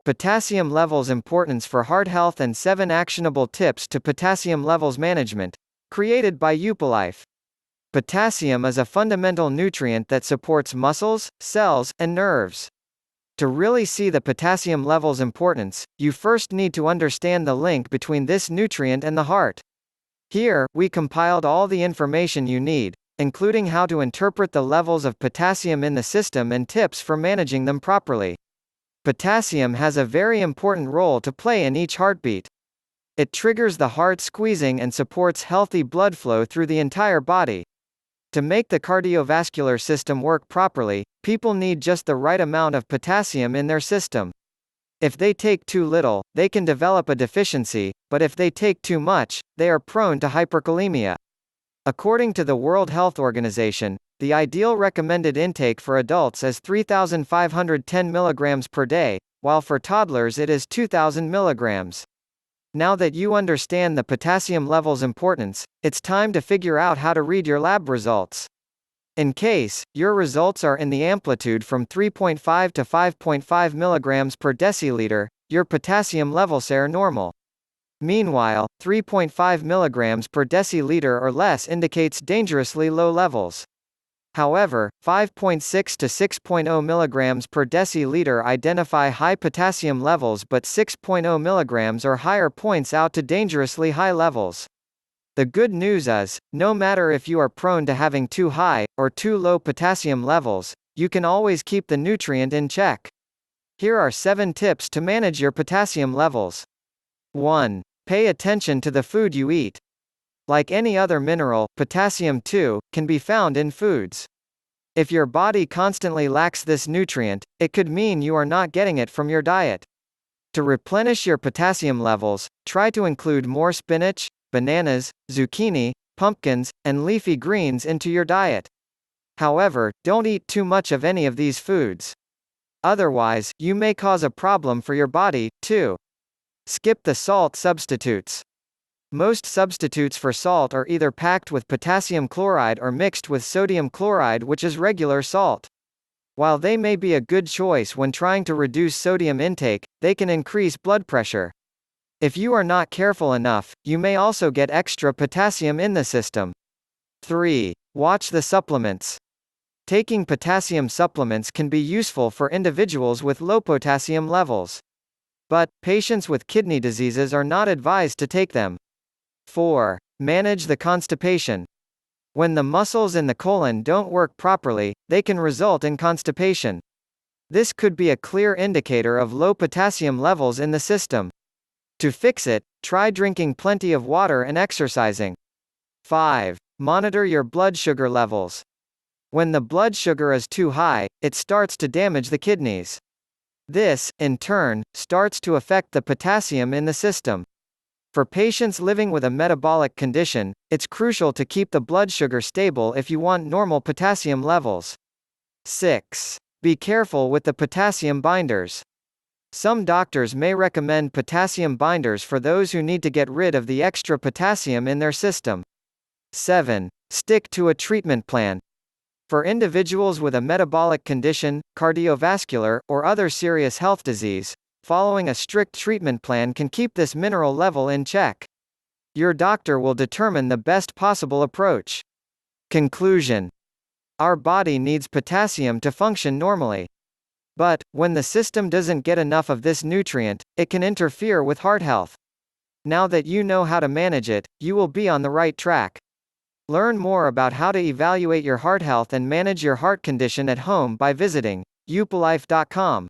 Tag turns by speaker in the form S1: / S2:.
S1: Potassium levels importance for heart health and 7 actionable tips to potassium levels management, created by UPOlife. Potassium is a fundamental nutrient that supports muscles, cells, and nerves. To really see the potassium levels importance, you first need to understand the link between this nutrient and the heart. Here, we compiled all the information you need, including how to interpret the levels of potassium in the system and tips for managing them properly. Potassium has a very important role to play in each heartbeat. It triggers the heart squeezing and supports healthy blood flow through the entire body. To make the cardiovascular system work properly, people need just the right amount of potassium in their system. If they take too little, they can develop a deficiency, but if they take too much, they are prone to hyperkalemia. According to the World Health Organization, the ideal recommended intake for adults is 3,510 mg per day, while for toddlers it is 2,000 mg. Now that you understand the potassium levels importance, it's time to figure out how to read your lab results. In case your results are in the amplitude from 3.5 to 5.5 mg per deciliter, your potassium levels are normal. Meanwhile, 3.5 mg per deciliter or less indicates dangerously low levels. However, 5.6 to 6.0 mg per deciliter identify high potassium levels, but 6.0 mg or higher points out to dangerously high levels. The good news is, no matter if you are prone to having too high or too low potassium levels, you can always keep the nutrient in check. Here are 7 tips to manage your potassium levels. 1. Pay attention to the food you eat. Like any other mineral, potassium too can be found in foods. If your body constantly lacks this nutrient, it could mean you are not getting it from your diet. To replenish your potassium levels, try to include more spinach, bananas, zucchini, pumpkins, and leafy greens into your diet. However, don't eat too much of any of these foods. Otherwise, you may cause a problem for your body, too. Skip the salt substitutes. Most substitutes for salt are either packed with potassium chloride or mixed with sodium chloride, which is regular salt. While they may be a good choice when trying to reduce sodium intake, they can increase blood pressure. If you are not careful enough, you may also get extra potassium in the system. 3. Watch the supplements. Taking potassium supplements can be useful for individuals with low potassium levels. But, patients with kidney diseases are not advised to take them. 4. Manage the constipation. When the muscles in the colon don't work properly, they can result in constipation. This could be a clear indicator of low potassium levels in the system. To fix it, try drinking plenty of water and exercising. 5. Monitor your blood sugar levels. When the blood sugar is too high, it starts to damage the kidneys. This, in turn, starts to affect the potassium in the system. For patients living with a metabolic condition, it's crucial to keep the blood sugar stable if you want normal potassium levels. 6. Be careful with the potassium binders. Some doctors may recommend potassium binders for those who need to get rid of the extra potassium in their system. 7. Stick to a treatment plan. For individuals with a metabolic condition, cardiovascular, or other serious health disease, following a strict treatment plan can keep this mineral level in check. Your doctor will determine the best possible approach. Conclusion. Our body needs potassium to function normally. But, when the system doesn't get enough of this nutrient, it can interfere with heart health. Now that you know how to manage it, you will be on the right track. Learn more about how to evaluate your heart health and manage your heart condition at home by visiting upolife.com.